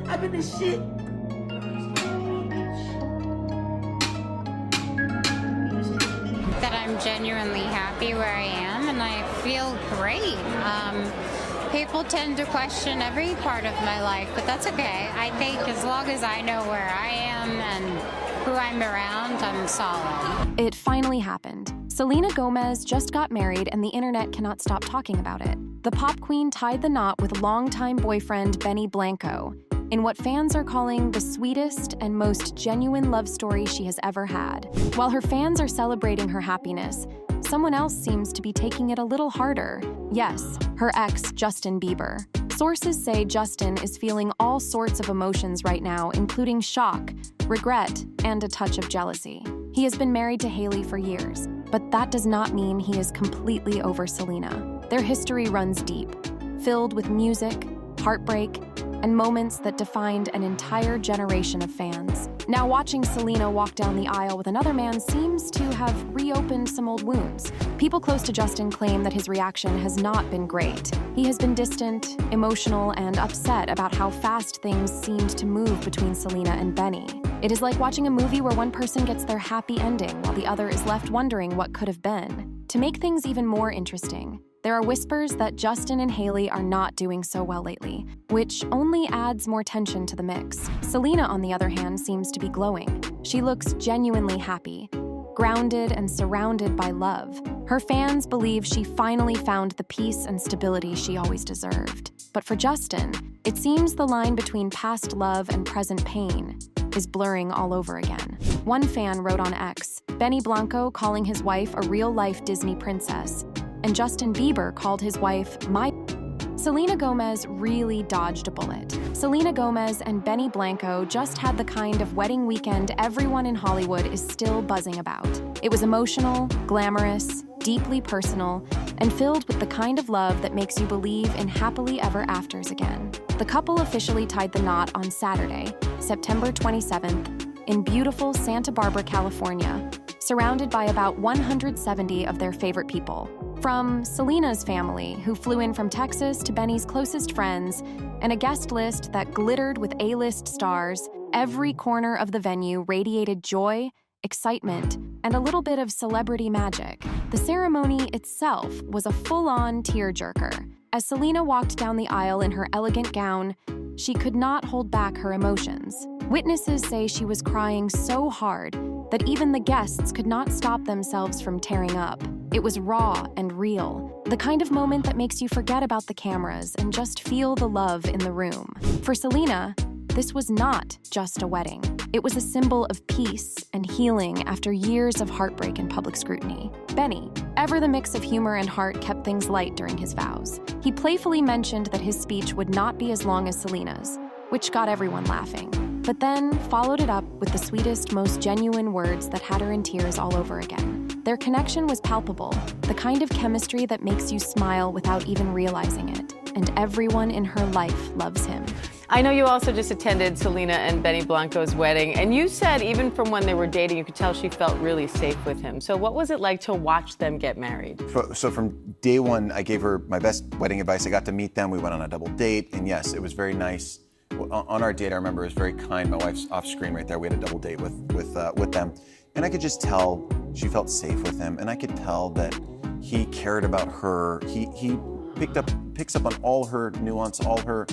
I'm in the shit. That I'm genuinely happy where I am, and I feel great. People tend to question every part of my life, but that's okay. I think as long as I know where I am and who I'm around, I'm solid. It finally happened. Selena Gomez just got married, and the internet cannot stop talking about it. The pop queen tied the knot with longtime boyfriend Benny Blanco in what fans are calling the sweetest and most genuine love story she has ever had. While her fans are celebrating her happiness, someone else seems to be taking it a little harder. Yes, her ex, Justin Bieber. Sources say Justin is feeling all sorts of emotions right now, including shock, regret, and a touch of jealousy. He has been married to Hailey for years, but that does not mean he is completely over Selena. Their history runs deep, filled with music, heartbreak, and moments that defined an entire generation of fans. Now watching Selena walk down the aisle with another man seems to have reopened some old wounds. People close to Justin claim that his reaction has not been great. He has been distant, emotional, and upset about how fast things seemed to move between Selena and Benny. It is like watching a movie where one person gets their happy ending while the other is left wondering what could have been. To make things even more interesting, there are whispers that Justin and Hailey are not doing so well lately, which only adds more tension to the mix. Selena, on the other hand, seems to be glowing. She looks genuinely happy, grounded and surrounded by love. Her fans believe she finally found the peace and stability she always deserved. But for Justin, it seems the line between past love and present pain is blurring all over again. One fan wrote on X, Benny Blanco calling his wife a real-life Disney princess, and Justin Bieber called his wife my. Selena Gomez really dodged a bullet. Selena Gomez and Benny Blanco just had the kind of wedding weekend everyone in Hollywood is still buzzing about. It was emotional, glamorous, deeply personal, and filled with the kind of love that makes you believe in happily ever afters again. The couple officially tied the knot on Saturday, September 27th, in beautiful Santa Barbara, California, surrounded by about 170 of their favorite people. From Selena's family, who flew in from Texas, to Benny's closest friends, and a guest list that glittered with A-list stars, every corner of the venue radiated joy, excitement, and a little bit of celebrity magic. The ceremony itself was a full-on tearjerker. As Selena walked down the aisle in her elegant gown, she could not hold back her emotions. Witnesses say she was crying so hard that even the guests could not stop themselves from tearing up. It was raw and real, the kind of moment that makes you forget about the cameras and just feel the love in the room. For Selena, this was not just a wedding. It was a symbol of peace and healing after years of heartbreak and public scrutiny. Benny, ever the mix of humor and heart, kept things light during his vows. He playfully mentioned that his speech would not be as long as Selena's, which got everyone laughing, but then followed it up with the sweetest, most genuine words that had her in tears all over again. Their connection was palpable, the kind of chemistry that makes you smile without even realizing it, and everyone in her life loves him. I know you also just attended Selena and Benny Blanco's wedding, and you said even from when they were dating, you could tell she felt really safe with him. So what was it like to watch them get married? So from day one, I gave her my best wedding advice. I got to meet them. We went on a double date, and yes, it was very nice. On our date, I remember it was very kind. My wife's off screen right there. We had a double date with them, and I could just tell she felt safe with him, and I could tell that he cared about her. He picks up on all her nuance, all her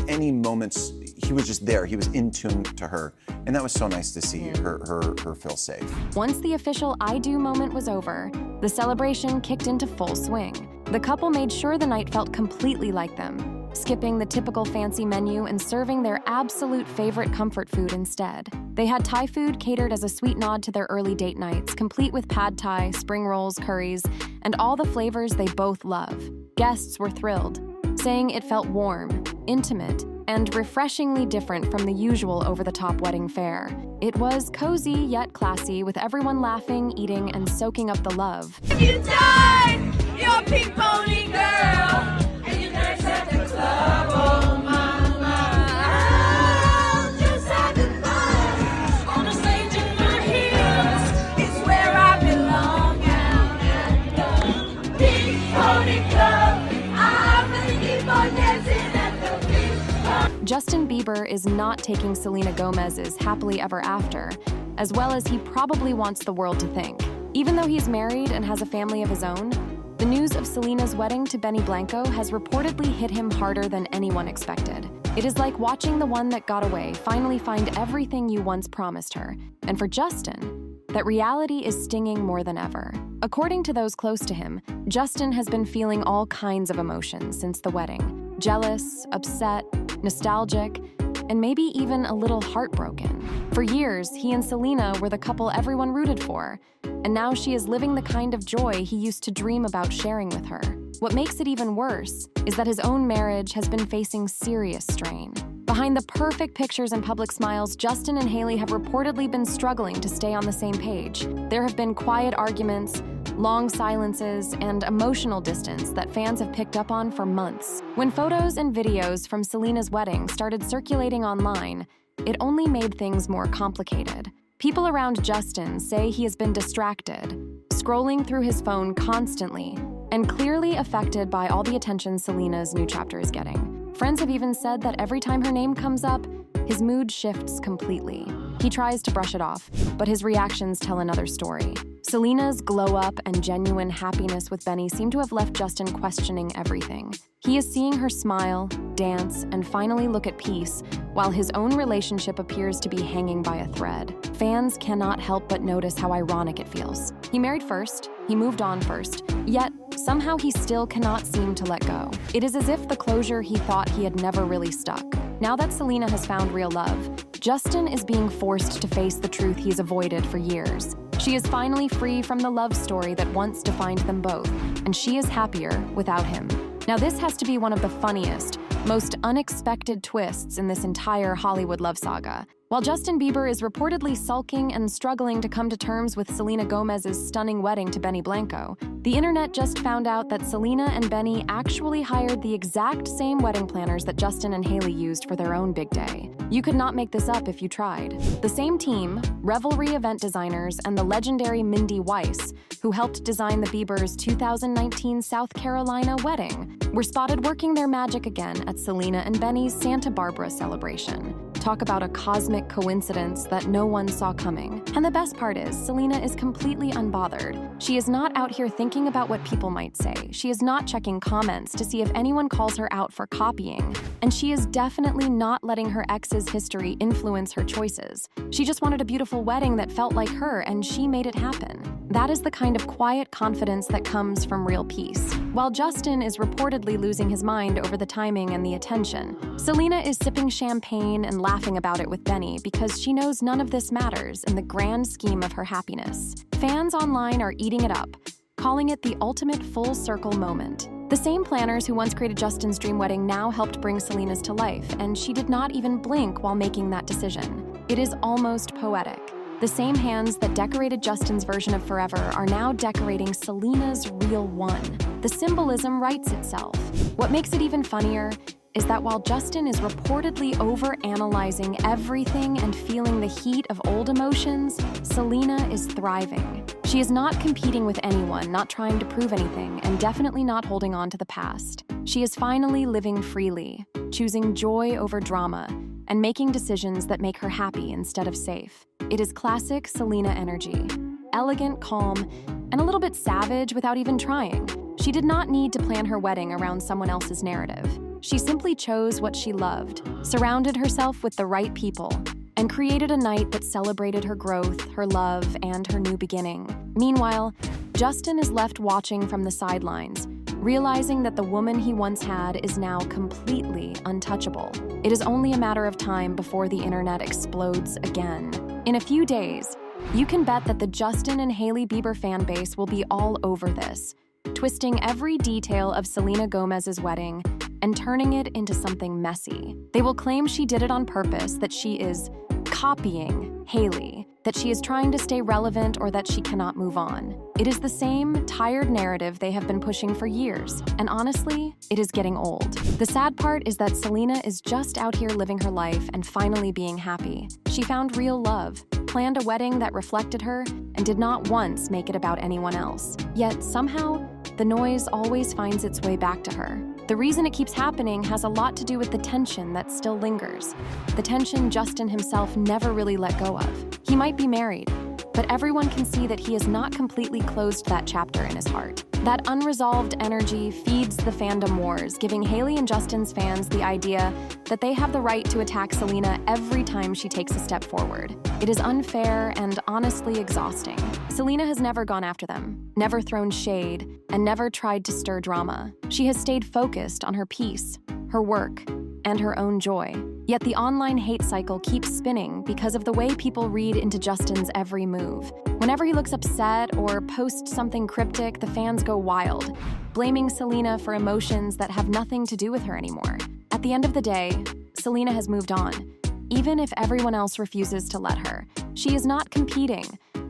any moments. He was just there. He was in tune to her, and that was so nice to see her feel safe. Once the official I do moment was over, the celebration kicked into full swing. The couple made sure the night felt completely like them, skipping the typical fancy menu and serving their absolute favorite comfort food instead. They had Thai food catered as a sweet nod to their early date nights, complete with pad Thai, spring rolls, curries, and all the flavors they both love. Guests were thrilled, saying it felt warm, intimate, and refreshingly different from the usual over-the-top wedding fare. It was cozy yet classy, with everyone laughing, eating, and soaking up the love. You died, you're a pink pony girl, and you dance at the club, oh mama. I'll just have the fun on the stage in my heels. It's where I belong out at the pink pony club. I really keep on dancing at the pink pony. Justin Bieber is not taking Selena Gomez's happily ever after, as well as he probably wants the world to think. Even though he's married and has a family of his own, the news of Selena's wedding to Benny Blanco has reportedly hit him harder than anyone expected. It is like watching the one that got away finally find everything you once promised her. And for Justin, that reality is stinging more than ever. According to those close to him, Justin has been feeling all kinds of emotions since the wedding. Jealous, upset, nostalgic, and maybe even a little heartbroken. For years, he and Selena were the couple everyone rooted for, and now she is living the kind of joy he used to dream about sharing with her. What makes it even worse is that his own marriage has been facing serious strain. Behind the perfect pictures and public smiles, Justin and Hailey have reportedly been struggling to stay on the same page. There have been quiet arguments, long silences, and emotional distance that fans have picked up on for months. When photos and videos from Selena's wedding started circulating online, it only made things more complicated. People around Justin say he has been distracted, scrolling through his phone constantly, and clearly affected by all the attention Selena's new chapter is getting. Friends have even said that every time her name comes up, his mood shifts completely. He tries to brush it off, but his reactions tell another story. Selena's glow-up and genuine happiness with Benny seem to have left Justin questioning everything. He is seeing her smile, dance, and finally look at peace, while his own relationship appears to be hanging by a thread. Fans cannot help but notice how ironic it feels. He married first, he moved on first, yet somehow he still cannot seem to let go. It is as if the closure he thought he had never really stuck. Now that Selena has found real love, Justin is being forced to face the truth he's avoided for years. She is finally free from the love story that once defined them both, and she is happier without him. Now this has to be one of the funniest, most unexpected twists in this entire Hollywood love saga. While Justin Bieber is reportedly sulking and struggling to come to terms with Selena Gomez's stunning wedding to Benny Blanco, the internet just found out that Selena and Benny actually hired the exact same wedding planners that Justin and Hailey used for their own big day. You could not make this up if you tried. The same team, Revelry event designers, and the legendary Mindy Weiss, who helped design the Biebers' 2019 South Carolina wedding, were spotted working their magic again at Selena and Benny's Santa Barbara celebration. Talk about a cosmic coincidence that no one saw coming. And the best part is, Selena is completely unbothered. She is not out here thinking about what people might say. She is not checking comments to see if anyone calls her out for copying. And she is definitely not letting her ex's history influence her choices. She just wanted a beautiful wedding that felt like her, and she made it happen. That is the kind of quiet confidence that comes from real peace. While Justin is reportedly losing his mind over the timing and the attention, Selena is sipping champagne and laughing about it with Benny because she knows none of this matters in the grand scheme of her happiness. Fans online are eating it up, calling it the ultimate full circle moment. The same planners who once created Justin's dream wedding now helped bring Selena's to life, and she did not even blink while making that decision. It is almost poetic. The same hands that decorated Justin's version of Forever are now decorating Selena's real one. The symbolism writes itself. What makes it even funnier is that while Justin is reportedly overanalyzing everything and feeling the heat of old emotions, Selena is thriving. She is not competing with anyone, not trying to prove anything, and definitely not holding on to the past. She is finally living freely, choosing joy over drama, and making decisions that make her happy instead of safe. It is classic Selena energy. Elegant, calm, and a little bit savage without even trying. She did not need to plan her wedding around someone else's narrative. She simply chose what she loved, surrounded herself with the right people, and created a night that celebrated her growth, her love, and her new beginning. Meanwhile, Justin is left watching from the sidelines, realizing that the woman he once had is now completely untouchable. It is only a matter of time before the internet explodes again. In a few days, you can bet that the Justin and Hailey Bieber fan base will be all over this, twisting every detail of Selena Gomez's wedding and turning it into something messy. They will claim she did it on purpose, that she is copying Hailey, that she is trying to stay relevant, or that she cannot move on. It is the same tired narrative they have been pushing for years, and honestly, it is getting old. The sad part is that Selena is just out here living her life and finally being happy. She found real love, planned a wedding that reflected her, and did not once make it about anyone else. Yet somehow, the noise always finds its way back to her. The reason it keeps happening has a lot to do with the tension that still lingers. The tension Justin himself never really let go of. He might be married, but everyone can see that he has not completely closed that chapter in his heart. That unresolved energy feeds the fandom wars, giving Hailey and Justin's fans the idea that they have the right to attack Selena every time she takes a step forward. It is unfair and honestly exhausting. Selena has never gone after them, never thrown shade, and never tried to stir drama. She has stayed focused on her peace, her work, and her own joy. Yet the online hate cycle keeps spinning because of the way people read into Justin's every move. Whenever he looks upset or posts something cryptic, the fans go wild, blaming Selena for emotions that have nothing to do with her anymore. At the end of the day, Selena has moved on, even if everyone else refuses to let her. She is not competing,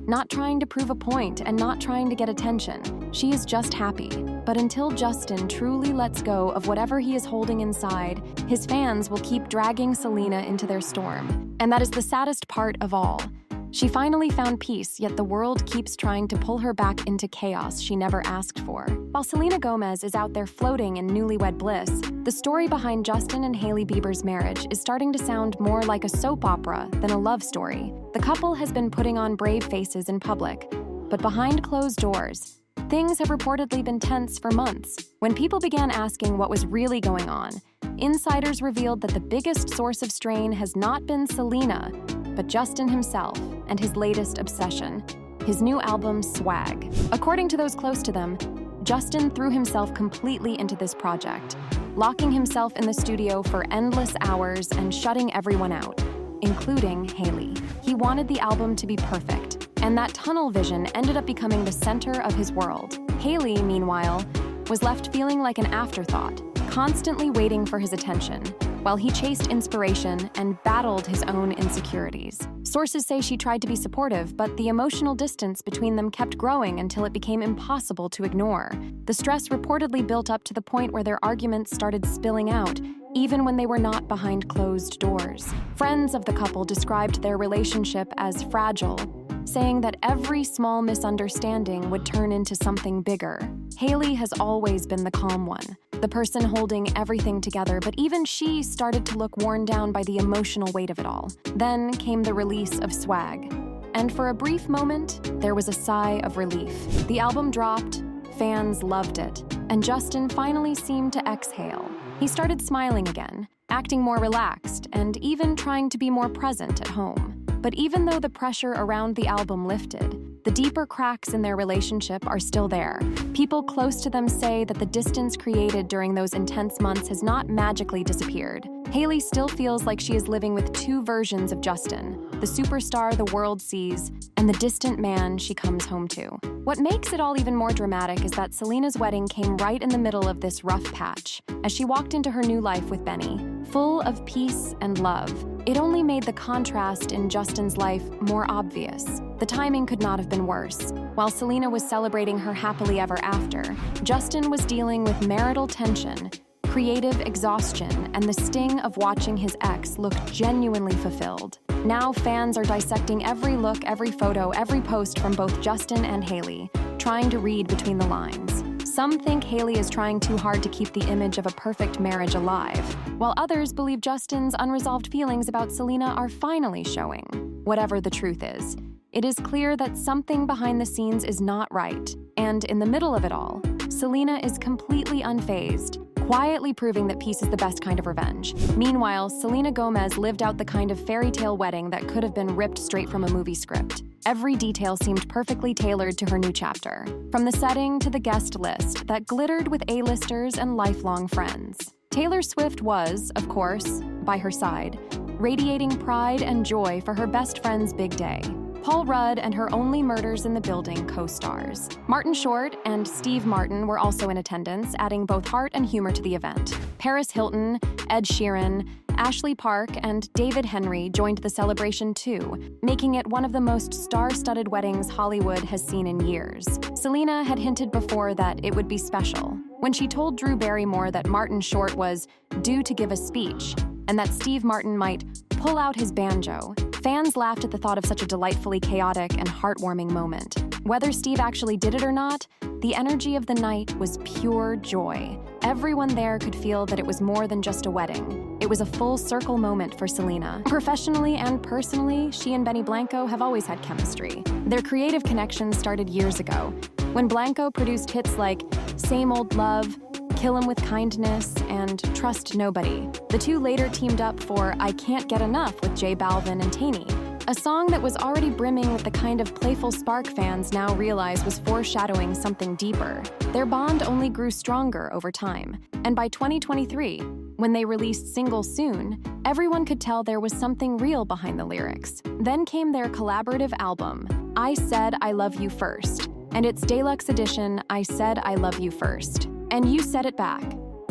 not trying to prove a point, and not trying to get attention. She is just happy. But until Justin truly lets go of whatever he is holding inside, his fans will keep dragging Selena into their storm. And that is the saddest part of all. She finally found peace, yet the world keeps trying to pull her back into chaos she never asked for. While Selena Gomez is out there floating in newlywed bliss, the story behind Justin and Hailey Bieber's marriage is starting to sound more like a soap opera than a love story. The couple has been putting on brave faces in public, but behind closed doors, things have reportedly been tense for months. When people began asking what was really going on, insiders revealed that the biggest source of strain has not been Selena, but Justin himself and his latest obsession, his new album, Swag. According to those close to them, Justin threw himself completely into this project, locking himself in the studio for endless hours and shutting everyone out, including Hailey. He wanted the album to be perfect, and that tunnel vision ended up becoming the center of his world. Hailey, meanwhile, was left feeling like an afterthought, constantly waiting for his attention, while he chased inspiration and battled his own insecurities. Sources say she tried to be supportive, but the emotional distance between them kept growing until it became impossible to ignore. The stress reportedly built up to the point where their arguments started spilling out, even when they were not behind closed doors. Friends of the couple described their relationship as fragile, saying that every small misunderstanding would turn into something bigger. Hailey has always been the calm one, the person holding everything together, but even she started to look worn down by the emotional weight of it all. Then came the release of Swag, and for a brief moment, there was a sigh of relief. The album dropped, fans loved it, and Justin finally seemed to exhale. He started smiling again, acting more relaxed, and even trying to be more present at home. But even though the pressure around the album lifted, the deeper cracks in their relationship are still there. People close to them say that the distance created during those intense months has not magically disappeared. Hailey still feels like she is living with two versions of Justin, the superstar the world sees and the distant man she comes home to. What makes it all even more dramatic is that Selena's wedding came right in the middle of this rough patch, as she walked into her new life with Benny, full of peace and love. It only made the contrast in Justin's life more obvious. The timing could not have been worse. While Selena was celebrating her happily ever after, Justin was dealing with marital tension, creative exhaustion, and the sting of watching his ex look genuinely fulfilled. Now fans are dissecting every look, every photo, every post from both Justin and Hailey, trying to read between the lines. Some think Hailey is trying too hard to keep the image of a perfect marriage alive, while others believe Justin's unresolved feelings about Selena are finally showing. Whatever the truth is, it is clear that something behind the scenes is not right, and in the middle of it all, Selena is completely unfazed, quietly proving that peace is the best kind of revenge. Meanwhile, Selena Gomez lived out the kind of fairy tale wedding that could have been ripped straight from a movie script. Every detail seemed perfectly tailored to her new chapter, from the setting to the guest list that glittered with A-listers and lifelong friends. Taylor Swift was, of course, by her side, radiating pride and joy for her best friend's big day. Paul Rudd and her Only Murders in the Building co-stars. Martin Short and Steve Martin were also in attendance, adding both heart and humor to the event. Paris Hilton, Ed Sheeran, Ashley Park, and David Henry joined the celebration too, making it one of the most star-studded weddings Hollywood has seen in years. Selena had hinted before that it would be special, when she told Drew Barrymore that Martin Short was due to give a speech, and that Steve Martin might pull out his banjo. Fans laughed at the thought of such a delightfully chaotic and heartwarming moment. Whether Steve actually did it or not, the energy of the night was pure joy. Everyone there could feel that it was more than just a wedding. It was a full circle moment for Selena. Professionally and personally, she and Benny Blanco have always had chemistry. Their creative connection started years ago, when Blanco produced hits like Same Old Love, Kill 'Em With Kindness, and Trust Nobody. The two later teamed up for I Can't Get Enough with J Balvin and Taney, a song that was already brimming with the kind of playful spark fans now realize was foreshadowing something deeper. Their bond only grew stronger over time, and by 2023, when they released Single Soon, everyone could tell there was something real behind the lyrics. Then came their collaborative album, I Said I Love You First, and its deluxe edition, I Said I Love You First. And You Said It Back,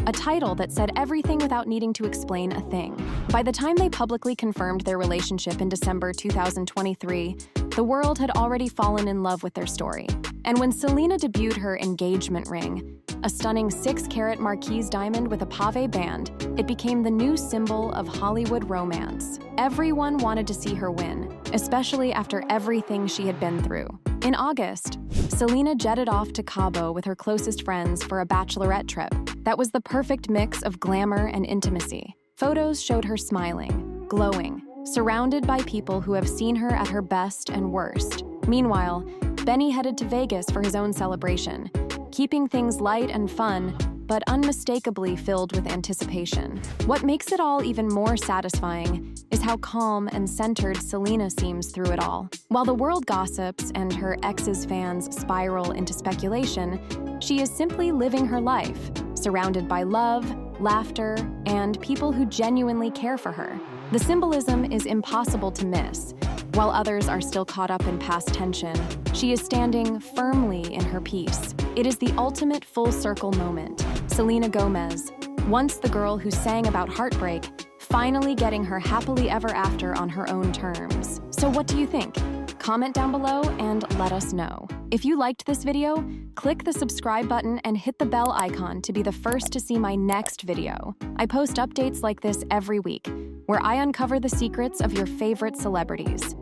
a title that said everything without needing to explain a thing. By the time they publicly confirmed their relationship in December 2023, the world had already fallen in love with their story. And when Selena debuted her engagement ring, a stunning 6-carat Marquise diamond with a pave band, it became the new symbol of Hollywood romance. Everyone wanted to see her win, especially after everything she had been through. In August, Selena jetted off to Cabo with her closest friends for a bachelorette trip that was the perfect mix of glamour and intimacy. Photos showed her smiling, glowing, surrounded by people who have seen her at her best and worst. Meanwhile, Benny headed to Vegas for his own celebration, keeping things light and fun, but unmistakably filled with anticipation. What makes it all even more satisfying is how calm and centered Selena seems through it all. While the world gossips and her ex's fans spiral into speculation, she is simply living her life, surrounded by love, laughter, and people who genuinely care for her. The symbolism is impossible to miss. While others are still caught up in past tension, she is standing firmly in her peace. It is the ultimate full circle moment. Selena Gomez, once the girl who sang about heartbreak, finally getting her happily ever after on her own terms. So what do you think? Comment down below and let us know. If you liked this video, click the subscribe button and hit the bell icon to be the first to see my next video. I post updates like this every week, where I uncover the secrets of your favorite celebrities.